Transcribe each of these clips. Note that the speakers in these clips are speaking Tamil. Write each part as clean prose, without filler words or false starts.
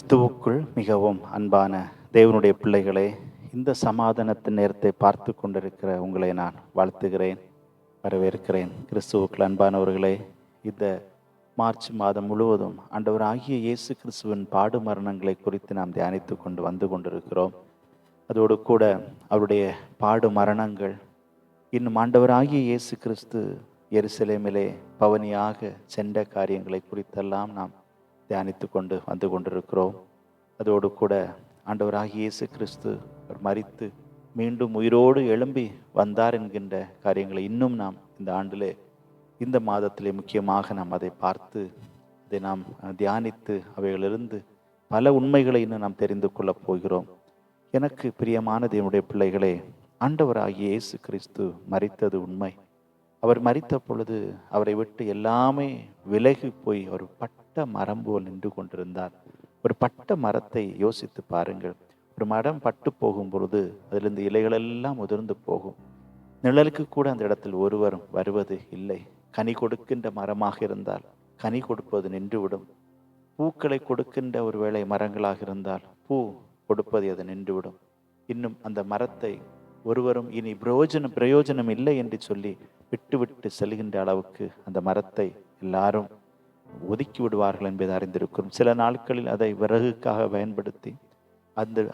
கிறிஸ்துவுக்குள் மிகவும் அன்பான தேவனுடைய பிள்ளைகளே, இந்த சமாதானத்தின் நேரத்தை பார்த்து கொண்டிருக்கிற உங்களை நான் வாழ்த்துகிறேன், வரவேற்கிறேன். கிறிஸ்துவுக்குள் அன்பானவர்களே, இந்த மார்ச் மாதம் முழுவதும் ஆண்டவராகிய இயேசு கிறிஸ்துவின் பாடு மரணங்களை குறித்து நாம் தியானித்து கொண்டு வந்து கொண்டிருக்கிறோம். அதோடு கூட அவருடைய பாடு மரணங்கள், இன்னும் ஆண்டவராகிய இயேசு கிறிஸ்து எருசலேமிலே பவனியாக சென்ற காரியங்களை குறித்தெல்லாம் நாம் தியானித்து கொண்டு வந்து கொண்டிருக்கிறோம். அதோடு கூட ஆண்டவராகிய இயேசு கிறிஸ்து அவர் மரித்து மீண்டும் உயிரோடு எழும்பி வந்தார் என்கின்ற காரியங்களை இன்னும் நாம் இந்த ஆண்டிலே, இந்த மாதத்திலே முக்கியமாக நாம் அதை பார்த்து அதை நாம் தியானித்து அவைகளிலிருந்து பல உண்மைகளை இன்னும் நாம் தெரிந்து கொள்ளப் போகிறோம். எனக்கு பிரியமான தேவனுடைய பிள்ளைகளே, ஆண்டவராகிய இயேசு கிறிஸ்து மரித்தது உண்மை. அவர் மரித்த பொழுது அவரை விட்டு எல்லாமே விலகி போய் ஒரு பட்ட மரம் போல் நின்று கொண்டிருந்தார். ஒரு பட்ட மரத்தை யோசித்து பாருங்கள். ஒரு மரம் பட்டு போகும் பொழுது அதிலிருந்து இலைகளெல்லாம் உதிர்ந்து போகும். நிழலுக்கு கூட அந்த இடத்தில் ஒருவரும் வருவது இல்லை. கனி கொடுக்கின்ற மரமாக இருந்தால் கனி கொடுப்பது நின்றுவிடும். பூக்களை கொடுக்கின்ற ஒரு வேளை மரங்களாக இருந்தால் பூ கொடுப்பது அது நின்றுவிடும். இன்னும் அந்த மரத்தை ஒருவரும் இனி பிரயோஜனம் இல்லை என்று சொல்லி விட்டு செல்கின்ற அளவுக்கு அந்த மரத்தை எல்லாரும் ஒதுக்கி விடுவார்கள் என்பதை அறிந்திருக்கிறோம். சில நாட்களில் அதை விறகுக்காக பயன்படுத்தி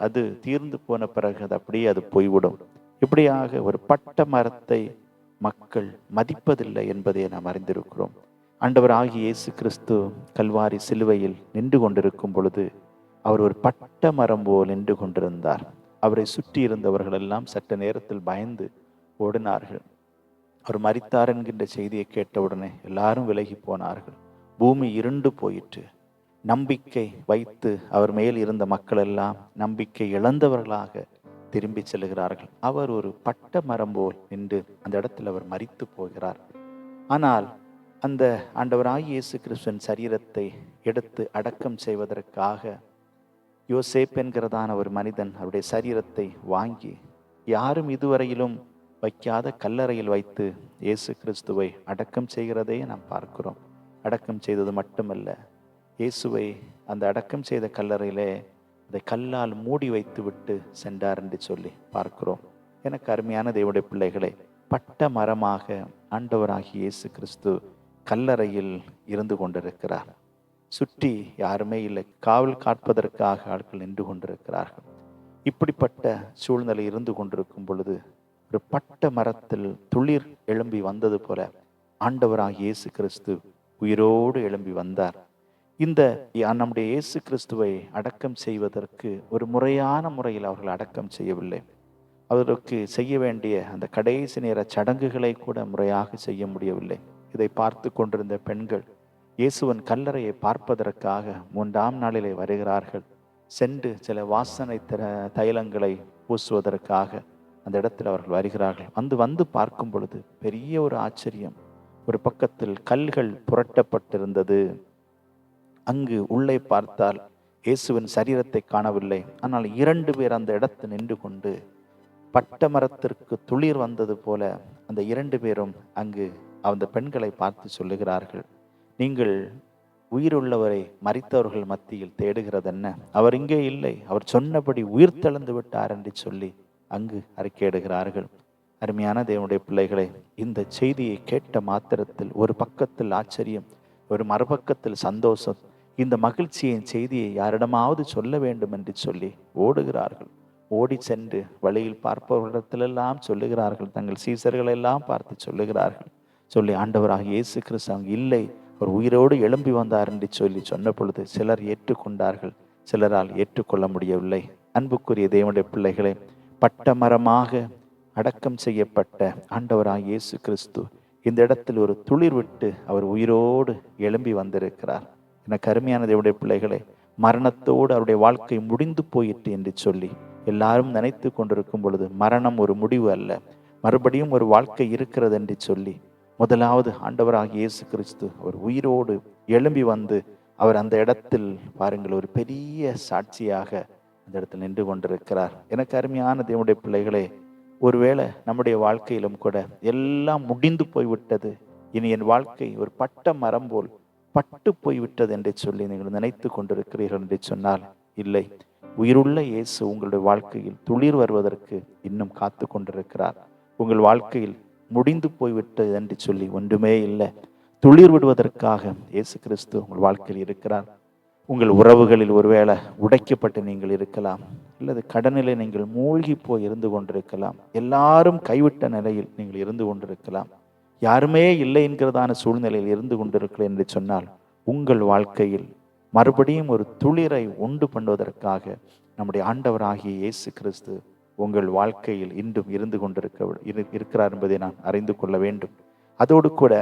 அது தீர்ந்து போன பிறகு அது போய்விடும். இப்படியாக ஒரு பட்ட மரத்தை மக்கள் மதிப்பதில்லை என்பதை நாம் அறிந்திருக்கிறோம். ஆண்டவர் ஆகிய இயேசு கிறிஸ்து கல்வாரி சிலுவையில் நின்று கொண்டிருக்கும் பொழுது அவர் ஒரு பட்ட மரம் போல் நின்று கொண்டிருந்தார். அவரை சுற்றி இருந்தவர்கள் எல்லாம் சற்று நேரத்தில் பயந்து ஓடினார்கள். அவர் மரித்தார் என்கின்ற செய்தியை கேட்டவுடனே எல்லாரும் விலகி போனார்கள். பூமி இருண்டு போயிற்று. நம்பிக்கை வைத்து அவர் மேல் இருந்த மக்கள் எல்லாம் நம்பிக்கை இழந்தவர்களாக திரும்பி செல்கிறார்கள். அவர் ஒரு பட்ட மரம் போல் நின்று அந்த இடத்தில் அவர் மரித்து போகிறார். ஆனால் அந்த ஆண்டவராகிய இயேசு கிறிஸ்துவின் சரீரத்தை எடுத்து அடக்கம் செய்வதற்காக யோசேப் என்கிறதான ஒரு மனிதன் அவருடைய சரீரத்தை வாங்கி யாரும் இதுவரையிலும் வைக்காத கல்லறையில் வைத்து இயேசு கிறிஸ்துவை அடக்கம் செய்கிறதை நாம் பார்க்கிறோம். அடக்கம் செய்தது மட்டுமல்ல, இயேசுவை அந்த அடக்கம் செய்த கல்லறையிலே அதை கல்லால் மூடி வைத்து விட்டு சென்றார் என்று சொல்லி பார்க்கிறோம். எனக்கு அருமையான தேவனுடைய பிள்ளைகளே, பட்ட மரமாக ஆண்டவராகிய இயேசு கிறிஸ்து கல்லறையில் இருந்து கொண்டிருக்கிறார். சுற்றி யாருமே இல்லை. காவல் காப்பதற்காக ஆட்கள் நின்று கொண்டிருக்கிறார்கள். இப்படிப்பட்ட சூழ்நிலை இருந்து கொண்டிருக்கும் பொழுது ஒரு பட்ட மரத்தில் துளிர் எழும்பி வந்தது போல ஆண்டவராகிய இயேசு கிறிஸ்து உயிரோடு எழும்பி வந்தார். இந்த நம்முடைய இயேசு கிறிஸ்துவை அடக்கம் செய்வதற்கு ஒரு முறையான முறையில் அவர்கள் அடக்கம் செய்யவில்லை. அவருக்கு செய்ய வேண்டிய அந்த கடைசி நேர சடங்குகளை கூட முறையாக செய்ய முடியவில்லை. இதை பார்த்து கொண்டிருந்த பெண்கள் இயேசுவின் கல்லறையை பார்ப்பதற்காக 3ஆம் நாளிலே வருகிறார்கள். சென்று சில வாசனை தைலங்களை பூசுவதற்காக அந்த இடத்தில் அவர்கள் வருகிறார்கள். வந்து பார்க்கும் பொழுது பெரிய ஒரு ஆச்சரியம். ஒரு பக்கத்தில் கல்கள் புரட்டப்பட்டிருந்தது. அங்கு உள்ளே பார்த்தால் இயேசுவின் சரீரத்தை காணவில்லை. ஆனால் 2 பேர் அந்த இடத்தில் நின்று கொண்டு பட்ட மரத்திற்கு துளிர் வந்தது போல அந்த 2 பேரும் அங்கு அந்த பெண்களை பார்த்து சொல்லுகிறார்கள், நீங்கள் உயிருள்ளவரை மரித்தவர்கள் மத்தியில் தேடுகிறதென்ன? அவர் இங்கே இல்லை, அவர் சொன்னபடி உயிர் தெழுந்து விட்டார் என்று சொல்லி அங்கு அறிக்கையிடுகிறார்கள். அருமையான தேவனுடைய பிள்ளைகளை, இந்த செய்தியை கேட்ட மாத்திரத்தில் ஒரு பக்கத்தில் ஆச்சரியம், ஒரு மறுபக்கத்தில் சந்தோஷம். இந்த மகிழ்ச்சியின் செய்தியை யாரிடமாவது சொல்ல வேண்டும் என்று சொல்லி ஓடுகிறார்கள். ஓடி சென்று வழியில் பார்ப்பவர்களிடத்திலெல்லாம் சொல்லுகிறார்கள். தங்கள் சீசர்களெல்லாம் பார்த்து சொல்லுகிறார்கள். சொல்லி ஆண்டவராகிய இயேசு கிறிஸ்து அங்கு இல்லை, அவர் உயிரோடு எழும்பி வந்தார் என்று சொல்லி சொன்ன பொழுது சிலர் ஏற்றுக்கொண்டார்கள், சிலரால் ஏற்றுக்கொள்ள முடியவில்லை. அன்புக்குரிய தேவனுடைய பிள்ளைகளே, பட்ட மரமாக அடக்கம் செய்யப்பட்ட ஆண்டவராகிய இயேசு கிறிஸ்து இந்த இடத்தில் ஒரு துளிர் விட்டு அவர் உயிரோடு எழும்பி வந்திருக்கிறார். எனக்கு அருமையான தேவனுடைய பிள்ளைகளே, மரணத்தோடு அவருடைய வாழ்க்கை முடிந்து போயிற்று என்று சொல்லி எல்லாரும் நினைத்து கொண்டிருக்கும் பொழுது மரணம் ஒரு முடிவு அல்ல, மறுபடியும் ஒரு வாழ்க்கை இருக்கிறது என்று சொல்லி முதலாவது ஆண்டவராகிய இயேசு கிறிஸ்து அவர் உயிரோடு எழும்பி வந்து அவர் அந்த இடத்தில் பாருங்கள் ஒரு பெரிய சாட்சியாக அந்த இடத்தில் நின்று கொண்டிருக்கிறார். எனக்கு அருமையான தேவனுடைய பிள்ளைகளே, ஒருவேளை நம்முடைய வாழ்க்கையிலும் கூட எல்லாம் முடிந்து போய்விட்டது, இனி என் வாழ்க்கை ஒரு பட்ட மரம் போல் பட்டு போய்விட்டது என்று சொல்லி நீங்கள் நினைத்து கொண்டிருக்கிறீர்கள் என்று சொன்னால் இல்லை, உயிருள்ள இயேசு உங்களுடைய வாழ்க்கையில் துளிர் வருவதற்கு இன்னும் காத்து கொண்டிருக்கிறார். உங்கள் வாழ்க்கையில் முடிந்து போய்விட்டது என்று சொல்லி ஒன்றுமே இல்லை. துளிர் விடுவதற்காக இயேசு கிறிஸ்து உங்கள் வாழ்க்கையில் இருக்கிறார். உங்கள் உறவுகளில் ஒருவேளை உடைக்கப்பட்டு நீங்கள் இருக்கலாம், அல்லது கடனிலே நீங்கள் மூழ்கி போய் இருந்து கொண்டிருக்கலாம், எல்லாரும் கைவிட்ட நிலையில் நீங்கள் இருந்து கொண்டிருக்கலாம், யாருமே இல்லை என்கிறதான சூழ்நிலையில் இருந்து கொண்டிருக்கிறேன் என்று சொன்னால், உங்கள் வாழ்க்கையில் மறுபடியும் ஒரு துளிரை உண்டு பண்ணுவதற்காக நம்முடைய ஆண்டவராகிய இயேசு கிறிஸ்து உங்கள் வாழ்க்கையில் இன்றும் இருந்து இருக்கிறார் என்பதை நான் அறிந்து கொள்ள வேண்டும். அதோடு கூட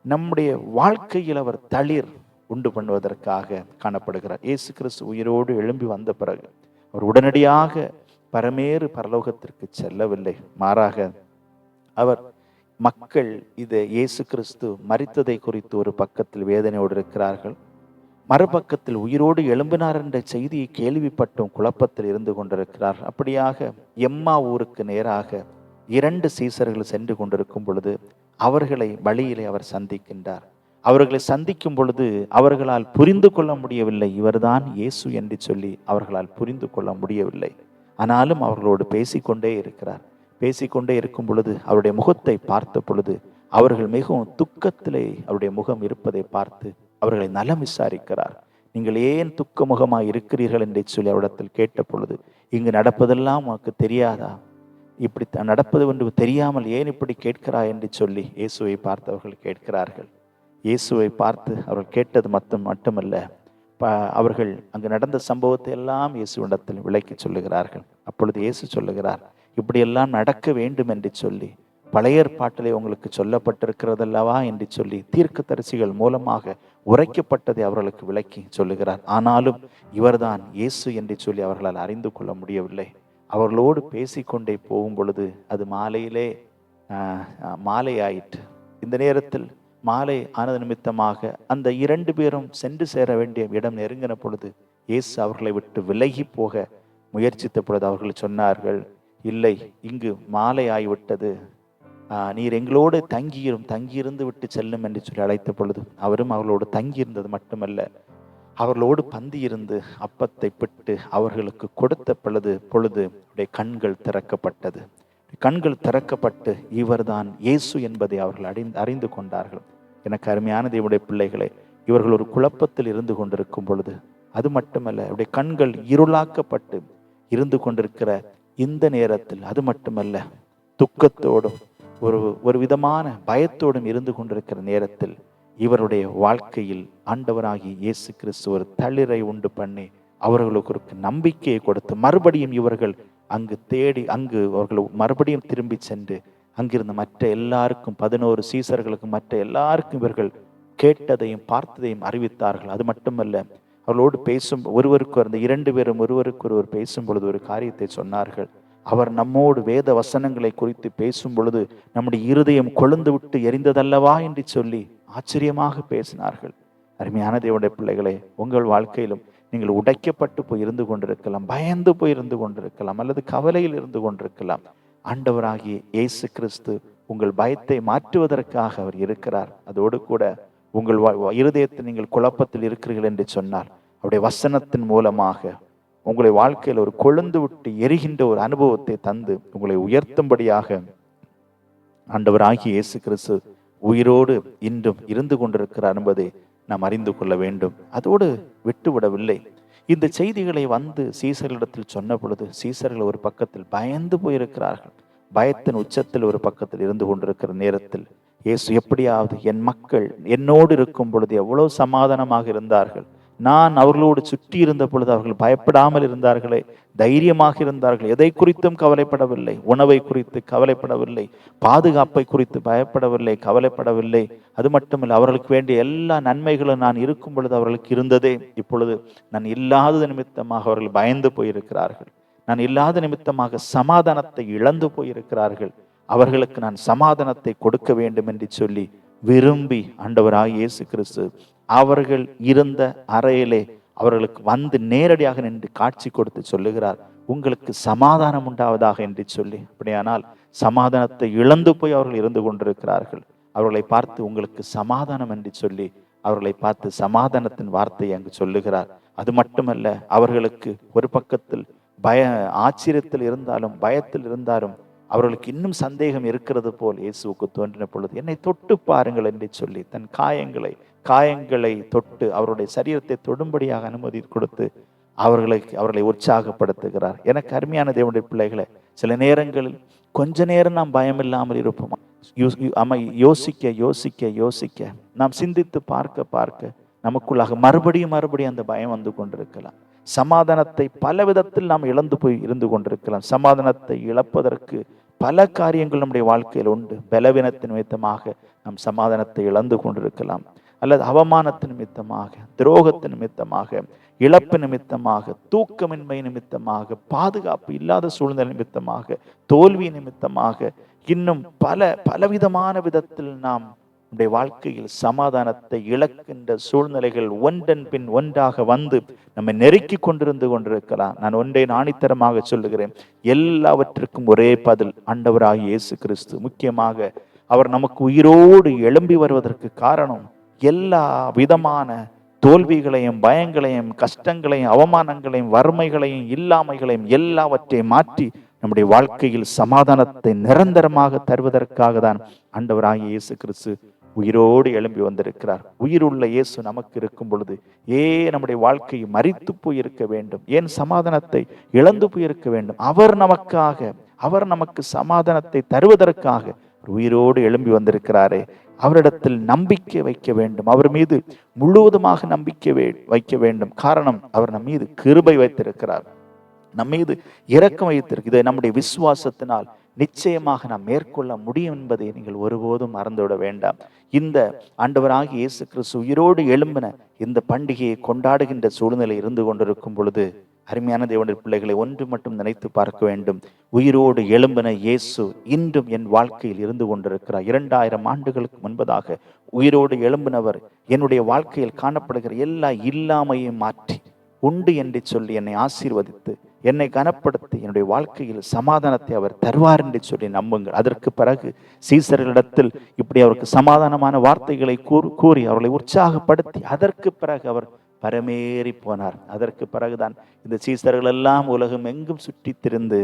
நம்முடைய வாழ்க்கையில் அவர் தளிர் உண்டு பண்ணுவதற்காக காணப்படுகிறார். இயேசு கிறிஸ்து உயிரோடு எழும்பி வந்த பிறகு அவர் உடனடியாக பரமேறு பரலோகத்திற்கு செல்லவில்லை. மாறாக அவர் மக்கள் இதை இயேசு கிறிஸ்து மரித்ததை குறித்து ஒரு பக்கத்தில் வேதனையோடு இருக்கிறார்கள், மறுபக்கத்தில் உயிரோடு எழும்பினார் என்ற செய்தியை கேள்விப்பட்டும் குழப்பத்தில் இருந்து கொண்டிருக்கிறார். அப்படியாக எம்மா ஊருக்கு நேராக 2 சீசர்கள் சென்று கொண்டிருக்கும் பொழுது அவர்களை வழியிலே அவர் சந்திக்கின்றார். அவர்களை சந்திக்கும் பொழுது அவர்களால் புரிந்து கொள்ள முடியவில்லை, இவர்தான் இயேசு என்று சொல்லி அவர்களால் புரிந்து கொள்ள முடியவில்லை. ஆனாலும் அவர்களோடு பேசிக்கொண்டே இருக்கிறார். பேசிக்கொண்டே இருக்கும் பொழுது அவருடைய முகத்தை பார்த்த பொழுது அவர்கள் மிகவும் துக்கத்திலே அவருடைய முகம் இருப்பதை பார்த்து அவர்களை நலம் விசாரிக்கிறார். நீங்கள் ஏன் துக்க முகமாய் இருக்கிறீர்கள் என்று சொல்லி அவரிடத்தில் கேட்ட பொழுது, இங்கு நடப்பதெல்லாம் உனக்கு தெரியாதா? இப்படி நடப்பது என்று தெரியாமல் ஏன் இப்படி கேட்கிறாய் என்று சொல்லி இயேசுவை பார்த்து அவர்கள் கேட்கிறார்கள். இயேசுவை பார்த்து அவர்கள் கேட்டது மட்டுமல்ல, அவர்கள் அங்கு நடந்த சம்பவத்தை எல்லாம் இயேசுவிடத்தில் விளக்கி சொல்லுகிறார்கள். அப்பொழுது இயேசு சொல்லுகிறார், இப்படியெல்லாம் நடக்க வேண்டும் என்று சொல்லி பழைய ஏற்பாட்டிலே உங்களுக்கு சொல்லப்பட்டிருக்கிறதல்லவா என்று சொல்லி தீர்க்கதரிசிகள் மூலமாக உரைக்கப்பட்டதை அவர்களுக்கு விளக்கி சொல்லுகிறார். ஆனாலும் இவர்தான் இயேசு என்று சொல்லி அவர்களால் அறிந்து கொள்ள முடியவில்லை. அவர்களோடு பேசிக்கொண்டே போகும் பொழுது அது மாலை ஆயிற்று. இந்த நேரத்தில் மாலை ஆனது நிமித்தமாக அந்த 2 பேரும் சென்று சேர வேண்டிய இடம் நெருங்கின பொழுது இயேசு அவர்களை விட்டு விலகி போக முயற்சித்த பொழுது அவர்கள் சொன்னார்கள், இல்லை, இங்கு மாலை ஆகிவிட்டது, நீர் எங்களோடு தங்கியிருந்து விட்டு செல்லும் என்று சொல்லி அழைத்த பொழுது அவரும் அவர்களோடு தங்கியிருந்தது மட்டுமல்ல, அவர்களோடு பந்தியிருந்து அப்பத்தை பிட்டு அவர்களுக்கு கொடுத்த பொழுது கண்கள் திறக்கப்பட்டது. கண்கள் திறக்கப்பட்டு இவர்தான் இயேசு என்பதை அவர்கள் அறிந்து கொண்டார்கள். எனக்கு அருமையான தேவனுடைய பிள்ளைகளே, இவர்கள் ஒரு குழப்பத்தில் இருந்து கொண்டிருக்கும் பொழுது, அது மட்டுமல்ல, அவருடைய கண்கள் இருளாக்கப்பட்டு இருந்து கொண்டிருக்கிற இந்த நேரத்தில், அது மட்டுமல்ல, துக்கத்தோடும் ஒரு விதமான பயத்தோடும் இருந்து கொண்டிருக்கிற நேரத்தில் இவருடைய வாழ்க்கையில் ஆண்டவராகி இயேசு கிறிஸ்து ஒரு தளிரை உண்டு பண்ணி அவர்களுக்கு ஒரு நம்பிக்கையை கொடுத்து மறுபடியும் இவர்கள் அங்கு அவர்கள் மறுபடியும் திரும்பி சென்று அங்கிருந்த மற்ற எல்லாருக்கும் 11 சீசர்களுக்கும் மற்ற எல்லாருக்கும் இவர்கள் கேட்டதையும் பார்த்ததையும் அறிவித்தார்கள். அது மட்டுமல்ல, அவர்களோடு பேசும் ஒருவருக்கு அந்த 2 பேரும் ஒருவருக்கு ஒருவர் பேசும் பொழுது ஒரு காரியத்தை சொன்னார்கள். அவர் நம்மோடு வேத வசனங்களை குறித்து பேசும் பொழுது நம்முடைய இருதயம் கொழுந்து விட்டு எரிந்ததல்லவா என்று சொல்லி ஆச்சரியமாக பேசினார்கள். அருமையான தேவனுடைய பிள்ளைகளே, உங்கள் வாழ்க்கையிலும் நீங்கள் உடைக்கப்பட்டு போய் இருந்து கொண்டிருக்கலாம், பயந்து போய் இருந்து கொண்டிருக்கலாம், அல்லது கவலையில் இருந்து கொண்டிருக்கலாம். ஆண்டவராகிய இயேசு கிறிஸ்து உங்கள் பயத்தை மாற்றுவதற்காக அவர் இருக்கிறார். அதோடு கூட உங்கள் இருதயத்தில் நீங்கள் குழப்பத்தில் இருக்கிறீர்கள் என்று சொன்னால் அவருடைய வசனத்தின் மூலமாக உங்களை வாழ்க்கையில் ஒரு கொழுந்து விட்டு எரிகின்ற ஒரு அனுபவத்தை தந்து உங்களை உயர்த்தும்படியாக ஆண்டவராகிய இயேசு கிறிஸ்து உயிரோடு இன்றும் இருந்து கொண்டிருக்கிறார் என்பதை நாம் அறிந்து கொள்ள வேண்டும். அதோடு விட்டுவிடவில்லை. இந்த செய்திகளை வந்து சீசர்களிடத்தில் சொன்ன பொழுது சீசர்கள் ஒரு பக்கத்தில் பயந்து போயிருக்கிறார்கள். பயத்தின் உச்சத்தில் ஒரு பக்கத்தில் இருந்து கொண்டிருக்கிற நேரத்தில் இயேசு எப்படியாவது என் மக்கள் என்னோடு இருக்கும் பொழுது எவ்வளவு சமாதானமாக இருந்தார்கள், நான் அவர்களோடு சுற்றி இருந்த பொழுது அவர்கள் பயப்படாமல் இருந்தார்களே, தைரியமாக இருந்தார்கள், எதை குறித்தும் கவலைப்படவில்லை, உணவை குறித்து கவலைப்படவில்லை, பாதுகாப்பை குறித்து பயப்படவில்லை, கவலைப்படவில்லை. அது மட்டுமல்ல, அவர்களுக்கு வேண்டிய எல்லா நன்மைகளும் நான் இருக்கும் பொழுது அவர்களுக்கு இருந்ததே, இப்பொழுது நான் இல்லாத நிமித்தமாக அவர்கள் பயந்து போயிருக்கிறார்கள், நான் இல்லாத நிமித்தமாக சமாதானத்தை இழந்து போயிருக்கிறார்கள், அவர்களுக்கு நான் சமாதானத்தை கொடுக்க வேண்டும் என்று சொல்லி விரும்பி ஆண்டவராகிய இயேசு கிறிஸ்து அவர்கள் இருந்த அறையிலே அவர்களுக்கு வந்து நேரடியாக நின்று காட்சி கொடுத்து சொல்லுகிறார், உங்களுக்கு சமாதானம் உண்டாவதாக என்று சொல்லி. அப்படியானால் சமாதானத்தை இழந்து போய் அவர்கள் இருந்து கொண்டிருக்கிறார்கள். அவர்களை பார்த்து உங்களுக்கு சமாதானம் என்று சொல்லி அவர்களை பார்த்து சமாதானத்தின் வார்த்தையை அங்கு சொல்லுகிறார். அது மட்டுமல்ல, அவர்களுக்கு ஒரு பக்கத்தில் ஆச்சரியத்தில் இருந்தாலும் பயத்தில் இருந்தாலும் அவர்களுக்கு இன்னும் சந்தேகம் இருக்கிறது போல் இயேசுவுக்கு தோன்றின பொழுது, என்னை தொட்டு பாருங்கள் என்று சொல்லி தன் காயங்களை தொட்டு அவருடைய சரீரத்தை தொடும்படியாக அனுமதி கொடுத்து அவர்களை உற்சாகப்படுத்துகிறார். எனக்கு அருமையான தேவனுடைய பிள்ளைகளை, சில நேரங்களில் கொஞ்ச நேரம் நாம் பயம் இல்லாமல் இருப்போம். யோசிக்க யோசிக்க யோசிக்க நாம் சிந்தித்து பார்க்க பார்க்க நமக்குள்ளாக மறுபடியும் அந்த பயம் வந்து கொண்டிருக்கலாம். சமாதானத்தை பல விதத்தில் நாம் இழந்து போய் இருந்து கொண்டிருக்கலாம். சமாதானத்தை இழப்பதற்கு பல காரியங்கள் நம்முடைய வாழ்க்கையில் உண்டு. பலவீனத்தின் நிமித்தமாக நாம் சமாதானத்தை இழந்து கொண்டிருக்கலாம், அல்லது அவமானத்தின் நிமித்தமாக, துரோகத்தின் நிமித்தமாக, இழப்பு நிமித்தமாக, தூக்கமின்மை நிமித்தமாக, பாதுகாப்பு இல்லாத சூழ்நிலை நிமித்தமாக, தோல்வி நிமித்தமாக, இன்னும் பலவிதமான விதத்தில் நாம் நம்முடைய வாழ்க்கையில் சமாதானத்தை இழக்கின்ற சூழ்நிலைகள் ஒன்றன் பின் ஒன்றாக வந்து நம்மை நெருக்கி கொண்டிருக்கலாம். நான் ஒன்றை ஆணித்தரமாக சொல்லுகிறேன், எல்லாவற்றுக்கும் ஒரே பதில் ஆண்டவராகிய இயேசு கிறிஸ்து. முக்கியமாக அவர் நமக்கு உயிரோடு எழும்பி வருவதற்கு காரணம், எல்லா விதமான தோல்விகளையும், பயங்களையும், கஷ்டங்களையும், அவமானங்களையும், வறுமைகளையும், இல்லாமைகளையும் எல்லாவற்றையும் மாற்றி நம்முடைய வாழ்க்கையில் சமாதானத்தை நிரந்தரமாக தருவதற்காக தான் ஆண்டவராகிய இயேசு கிறிஸ்து உயிரோடு எழும்பி வந்திருக்கிறார். உயிருள்ள இயேசு நமக்கு இருக்கும் பொழுது நம்முடைய வாழ்க்கை மரித்து போயிருக்க வேண்டும்? ஏன் சமாதானத்தை இழந்து போயிருக்க வேண்டும்? அவர் நமக்கு சமாதானத்தை தருவதற்காக உயிரோடு எழும்பி வந்திருக்கிறாரே, அவரிடத்தில் நம்பிக்கை வைக்க வேண்டும். அவர் மீது முழுவதுமாக நம்பிக்கை வைக்க வேண்டும். காரணம், அவர் நம் மீது கிருபை வைத்திருக்கிறார், நம் மீது இரக்கம் வைத்திருக்கு. இதை நம்முடைய விசுவாசத்தினால் நிச்சயமாக நாம் மேற்கொள்ள முடியும் என்பதை நீங்கள் ஒருபோதும் மறந்துவிட வேண்டாம். இந்த ஆண்டவராகிய இயேசு கிறிஸ்து உயிரோடு எழும்பின இந்த பண்டிகையை கொண்டாடுகின்ற சூழ்நிலை இருந்து கொண்டிருக்கும் பொழுது, அருமையான தேவனுடைய பிள்ளைகளை ஒன்று மட்டும் நினைத்து பார்க்க வேண்டும். உயிரோடு எழும்பின இயேசு இன்றும் என் வாழ்க்கையில் இருந்து கொண்டிருக்கிறார். 2000 ஆண்டுகளுக்கு முன்பதாக உயிரோடு எழும்பினவர் என்னுடைய வாழ்க்கையில் காணப்படுகிற எல்லா இல்லாமையும் மாற்றி உண்டு என்று சொல்லி என்னை ஆசீர்வதித்து, என்னை கனப்படுத்தி, என்னுடைய வாழ்க்கையில் சமாதானத்தை அவர் தருவார் என்று சொல்லி நம்புங்கள். அதற்கு பிறகு சீசர்களிடத்தில் இப்படி அவருக்கு சமாதானமான வார்த்தைகளை கூறி அவர்களை உற்சாகப்படுத்தி, அதற்கு பிறகு அவர் பரமேறி போனார். அதற்கு பிறகுதான் இந்த சீசர்கள் எல்லாம் உலகம் எங்கும் சுற்றி திரிந்து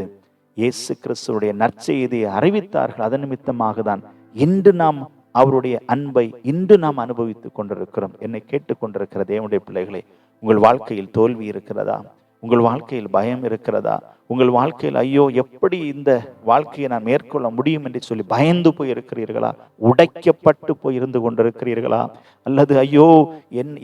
இயேசு கிறிஸ்துவுடைய நற்செய்தியை அறிவித்தார்கள். அதன் நிமித்தமாக தான் இன்று நாம் அவருடைய அன்பை இன்று நாம் அனுபவித்துக் கொண்டிருக்கிறோம். என்னை கேட்டுக்கொண்டிருக்கிற தேவனுடைய பிள்ளைகளை, உங்கள் வாழ்க்கையில் தோல்வி இருக்கிறதா? உங்கள் வாழ்க்கையில் பயம் இருக்கிறதா? உங்கள் வாழ்க்கையில் ஐயோ எப்படி இந்த வாழ்க்கையை நான் மேற்கொள்ள முடியும் என்று சொல்லி பயந்து போய் இருக்கிறீர்களா? உடைக்கப்பட்டு போய் இருந்து கொண்டிருக்கிறீர்களா? அல்லது ஐயோ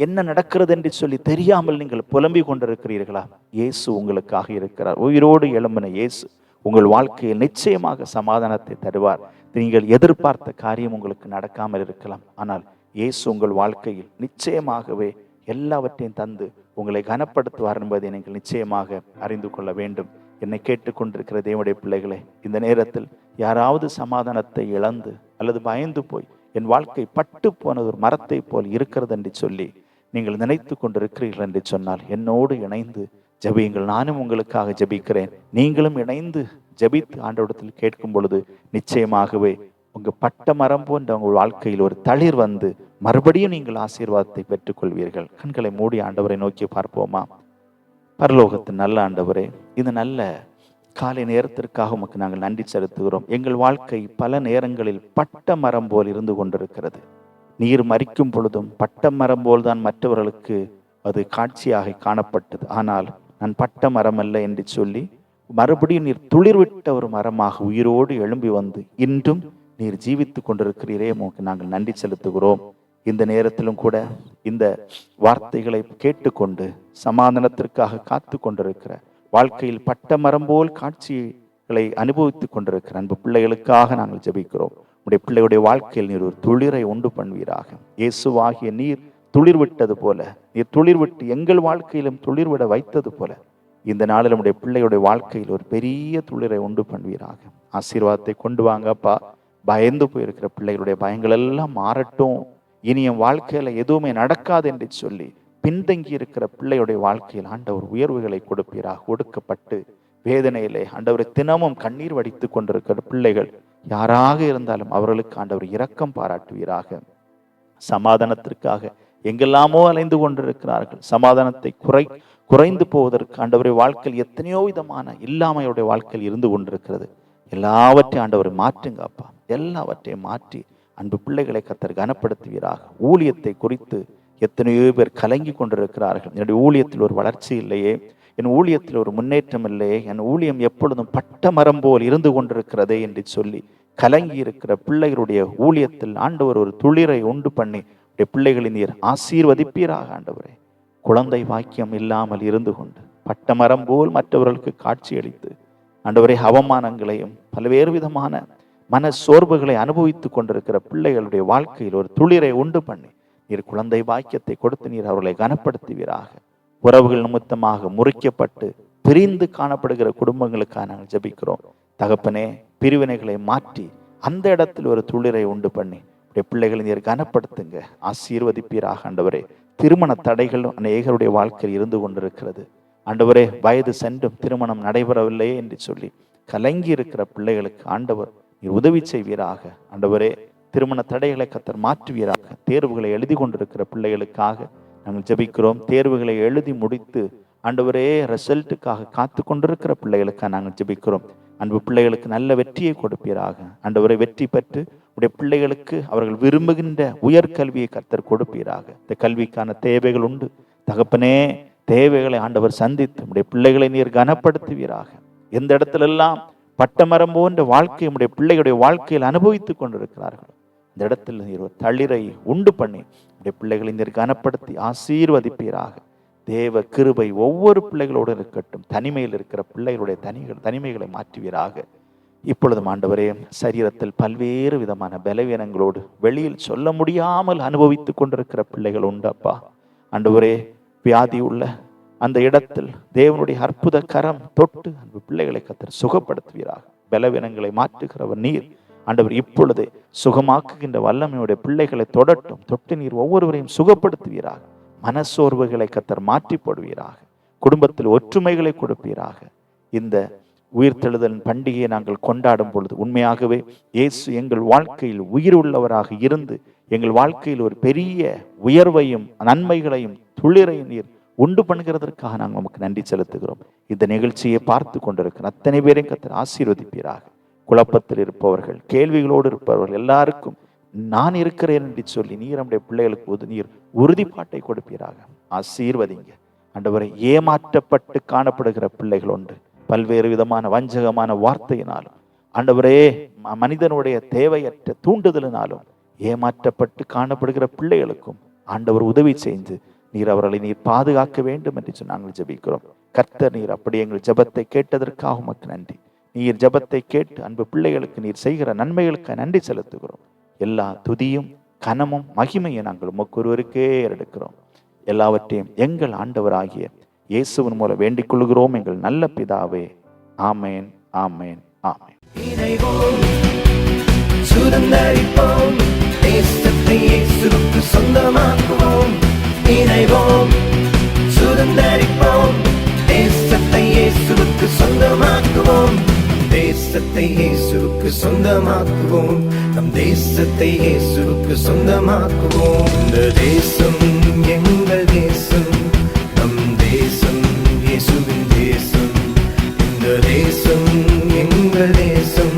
என்ன நடக்கிறது என்று சொல்லி தெரியாமல் நீங்கள் புலம்பிக் கொண்டிருக்கிறீர்களா? இயேசு உங்களுக்காக இருக்கிறார். உயிரோடு எழும்பின இயேசு உங்கள் வாழ்க்கையில் நிச்சயமாக சமாதானத்தை தருவார். நீங்கள் எதிர்பார்த்த காரியம் உங்களுக்கு நடக்காமல் இருக்கலாம், ஆனால் இயேசு உங்கள் வாழ்க்கையில் நிச்சயமாகவே எல்லாவற்றையும் தந்து உங்களை கனப்படுத்துவார் என்பதை நீங்கள் நிச்சயமாக அறிந்து கொள்ள வேண்டும். என்னை கேட்டுக்கொண்டிருக்கிற தேவனுடைய பிள்ளைகளே, இந்த நேரத்தில் யாராவது சமாதானத்தை இழந்து அல்லது பயந்து போய் என் வாழ்க்கை பட்டு போனது ஒரு மரத்தை போல் இருக்கிறது என்று சொல்லி நீங்கள் நினைத்து கொண்டிருக்கிறீர்கள் என்று சொன்னால், என்னோடு இணைந்து ஜெபியுங்கள். நானும் உங்களுக்காக ஜெபிக்கிறேன். நீங்களும் இணைந்து ஜெபித்து ஆண்டவரிடத்தில் கேட்கும் பொழுது நிச்சயமாகவே உங்க பட்ட மரம் போன்ற உங்கள் வாழ்க்கையில் ஒரு தளிர் வந்து மறுபடியும் நீங்கள் ஆசீர்வாதத்தை பெற்றுக்கொள்வீர்கள். கண்களை மூடி ஆண்டவரை நோக்கி பார்ப்போமா? பரலோகத்தின் நல்ல ஆண்டவரே, இந்த நல்ல காலை நேரத்திற்காக உமக்கு நாங்கள் நன்றி செலுத்துகிறோம். எங்கள் வாழ்க்கை பல நேரங்களில் பட்ட மரம் போல் இருந்து கொண்டிருக்கிறது. நீர் மரிக்கும் பொழுதும் பட்ட மரம் போல் தான் மற்றவர்களுக்கு அது காட்சியாக காணப்பட்டது. ஆனால் நான் பட்ட மரம் அல்ல என்று சொல்லி மறுபடியும் நீர் துளிர்விட்ட ஒரு மரமாக உயிரோடு எழும்பி வந்து இன்றும் நீர் ஜீவித்து கொண்டிருக்கிறீரே, உமக்கு நாங்கள் நன்றி செலுத்துகிறோம். இந்த நேரத்திலும் கூட இந்த வார்த்தைகளை கேட்டுக்கொண்டு சமாதானத்திற்காக காத்து கொண்டிருக்கிற, வாழ்க்கையில் பட்ட மரம் போல் காட்சிகளை அனுபவித்துக் கொண்டிருக்கிற அன்பு பிள்ளைகளுக்காக நாங்கள் ஜெபிக்கிறோம். உடைய பிள்ளையுடைய வாழ்க்கையில் நீர் ஒரு துளிரை உண்டு பண்ணுவீராக. இயேசுவாகிய நீர் துளிர் விட்டது போல, நீர் துளிர் விட்டு எங்கள் வாழ்க்கையிலும் துளிர்விட வைத்தது போல இந்த நாளில் நம்முடைய பிள்ளையுடைய வாழ்க்கையில் ஒரு பெரிய துளிரை உண்டு பண்ணுவீராக. ஆசீர்வாதத்தை கொண்டு வாங்கப்பா. பயந்து போயிருக்கிற பிள்ளைகளுடைய பயங்கள் எல்லாம் மாறட்டும். இனி என் வாழ்க்கையில எதுவுமே நடக்காது என்று சொல்லி பின்தங்கி இருக்கிற பிள்ளையுடைய வாழ்க்கையில் ஆண்டவர் உயர்வுகளை கொடுப்பீராக. ஒடுக்கப்பட்டு வேதனையிலே ஆண்டவரை தினமும் கண்ணீர் வடித்து கொண்டிருக்கிற பிள்ளைகள் யாராக இருந்தாலும் அவர்களுக்கு ஆண்டவர் இரக்கம் பாராட்டுவீராக. சமாதானத்திற்காக எங்கெல்லாமோ அலைந்து கொண்டிருக்கிறார்கள். சமாதானத்தை குறைந்து போவதற்கு ஆண்டவரை வாழ்க்கையில் எத்தனையோ விதமான இல்லாமையுடைய வாழ்க்கையில் இருந்து கொண்டிருக்கிறது. எல்லாவற்றையும் ஆண்டவர் மாற்றுங்க அப்பா. எல்லாவற்றையும் மாற்றி அன்பு பிள்ளைகளை கர்த்தர் கனப்படுத்துவீராக. ஊழியத்தை குறித்து எத்தனையோ பேர் கலங்கி கொண்டிருக்கிறார்கள். என்னுடைய ஊழியத்தில் ஒரு வளர்ச்சி இல்லையே, என் ஊழியத்தில் ஒரு முன்னேற்றம் இல்லையே, என் ஊழியம் எப்பொழுதும் பட்ட மரம் போல் இருந்து கொண்டிருக்கிறதே என்று சொல்லி கலங்கி இருக்கிற பிள்ளைகளுடைய ஊழியத்தில் ஆண்டவர் ஒரு துளிரை உண்டு பண்ணி பிள்ளைகளின் நீர் ஆசீர்வதிப்பீராக. ஆண்டவரே, குழந்தை வாக்கியம் இல்லாமல் இருந்து கொண்டு பட்ட மரம் போல் மற்றவர்களுக்கு காட்சி அளித்து ஆண்டவரே அவமானங்களையும் பல்வேறு விதமான மன சோர்வுகளை அனுபவித்துக் கொண்டிருக்கிற பிள்ளைகளுடைய வாழ்க்கையில் ஒரு துளிரை உண்டு பண்ணி நீர் குழந்தை பாக்கியத்தை கொடுத்து நீர் அவர்களை கனப்படுத்துவீராக. உறவுகள் நிமித்தமாக முறிக்கப்பட்டு பிரிந்து காணப்படுகிற குடும்பங்களுக்காக நாங்கள் ஜெபிக்கிறோம். தகப்பனே, பிரிவினைகளை மாற்றி அந்த இடத்தில் ஒரு துளிரை உண்டு பண்ணி பிள்ளைகளை நீர் கனப்படுத்துங்க, ஆசீர்வதிப்பீராக. ஆண்டவரே, திருமண தடைகள் அநேகருடைய வாழ்க்கையில் இருந்து கொண்டிருக்கிறது. ஆண்டவரே, வயது சென்றும் திருமணம் நடைபெறவில்லையே என்று சொல்லி கலங்கி இருக்கிற பிள்ளைகளுக்கு ஆண்டவர் நீர் உதவி செய்வீராக. ஆண்டவரே, திருமண தடைகளை கர்த்தர் மாற்றுவீராக. தேர்வுகளை எழுதி கொண்டிருக்கிற பிள்ளைகளுக்காக நாங்கள் ஜெபிக்கிறோம். தேர்வுகளை எழுதி முடித்து ஆண்டவரே ரிசல்ட்டுக்காக காத்து கொண்டிருக்கிற பிள்ளைகளுக்காக நாங்கள் ஜெபிக்கிறோம். அன்பு பிள்ளைகளுக்கு நல்ல வெற்றியை கொடுப்பீராக. ஆண்டவரை, வெற்றி பெற்று உடைய பிள்ளைகளுக்கு அவர்கள் விரும்புகின்ற உயர்கல்வியை கர்த்தர் கொடுப்பீராக. இந்த கல்விக்கான தேவைகள் உண்டு தகப்பனே. தேவைகளை ஆண்டவர் சந்தித்து உடைய பிள்ளைகளை நீர் கனப்படுத்துவீராக. எந்த இடத்திலெல்லாம் பட்டமரம் போன்ற வாழ்க்கை உடைய பிள்ளைகளுடைய வாழ்க்கையில் அனுபவித்துக் கொண்டிருக்கிறார்கள், இந்த இடத்தில் நீர் தளிரை உண்டு பண்ணி உடைய பிள்ளைகளை நீர் கனப்படுத்தி ஆசீர்வதிப்பீராக. தேவ கிருபை ஒவ்வொரு பிள்ளைகளோடு இருக்கட்டும். தனிமையில் இருக்கிற பிள்ளைகளுடைய தனிமைகளை மாற்றுவீராக. இப்பொழுதும் ஆண்டவரே, சரீரத்தில் பல்வேறு விதமான பலவீனங்களோடு வெளியில் சொல்ல முடியாமல் அனுபவித்துக் கொண்டிருக்கிற பிள்ளைகள் உண்டப்பா. ஆண்டவரே, வியாதி உள்ள அந்த இடத்தில் தேவனுடைய அற்புத கரம் தொட்டு அன்பு பிள்ளைகளை கர்த்தர் சுகப்படுத்துவீராக. பலவீனங்களை மாற்றுகிறவர் நீர். ஆண்டவர், இப்பொழுது சுகமாக்குகின்ற வல்லமையுடைய பிள்ளைகளை தொடட்டும். தொட்டு நீர் ஒவ்வொருவரையும் சுகப்படுத்துவீராக. மனசோர்வுகளை கர்த்தர் மாற்றி போடுவீராக. குடும்பத்தில் ஒற்றுமைகளை கொடுப்பீராக. இந்த உயிர்த்தெழுதல் பண்டிகையை நாங்கள் கொண்டாடும் பொழுது உண்மையாகவே இயேசு எங்கள் வாழ்க்கையில் உயிர் உள்ளவராக இருந்து எங்கள் வாழ்க்கையில் ஒரு பெரிய உயர்வையும் நன்மைகளையும் துளிரையும் நீர் உண்டு பண்ணுகிறதற்காக நாங்கள் நமக்கு நன்றி செலுத்துகிறோம். இந்த நிகழ்ச்சியை பார்த்து கொண்டிருக்கிற அத்தனை பேரையும் கர்த்தர் ஆசீர்வதிப்பீராக. குழப்பத்தில் இருப்பவர்கள், கேள்விகளோடு இருப்பவர்கள் எல்லாருக்கும் நான் இருக்கிறேன் என்று சொல்லி நீர் நம்முடைய பிள்ளைகளுக்கு நீர் உறுதிப்பாட்டை கொடுப்பீராக. ஆசீர்வதிங்க ஆண்டவரை. ஏமாற்றப்பட்டு காணப்படுகிற பிள்ளைகள் உண்டு, பல்வேறு விதமான வஞ்சகமான வார்த்தையினாலும் ஆண்டவரே மனிதனுடைய தேவையற்ற தூண்டுதலினாலும் ஏமாற்றப்பட்டு காணப்படுகிற பிள்ளைகளுக்கும் ஆண்டவர் உதவி செய்து நீர் அவர்களை நீர் பாதுகாக்க வேண்டும் என்று நாங்கள் ஜெபிக்கிறோம். கர்த்தர் நீர் அப்படி எங்கள் ஜெபத்தை கேட்டதற்காக உமக்கு நன்றி. நீர் ஜெபத்தை கேட்டு அன்பு பிள்ளைகளுக்கு நீர் செய்கிற நன்மைகளுக்கு நன்றி செலுத்துகிறோம். எல்லா துதியும் கனமும் மகிமையை நாங்கள் உமக்கு ஒருவருக்கே எடுக்கிறோம். எல்லாவற்றையும் எங்கள் ஆண்டவராகிய இயேசுவின் மூலம் வேண்டிக் கொள்கிறோம் எங்கள் நல்ல பிதாவே. ஆமேன், ஆமேன், ஆமேன். சொந்தமாக்குவோம், இணைவோம், சுதந்தரிப்போம். தேசத்தை இயேசுவுக்கு சொந்தமாக்குவோம். தேசத்தை இயேசுவுக்கு சொந்தமாக்குவோம். நம் தேசத்தை இயேசுவுக்கு சொந்தமாக்குவோம். இந்த தேசம் எங்கள் தேசம், நம் தேசம் இயேசுவின் தேசம். இந்த தேசம் எங்கள் தேசம்,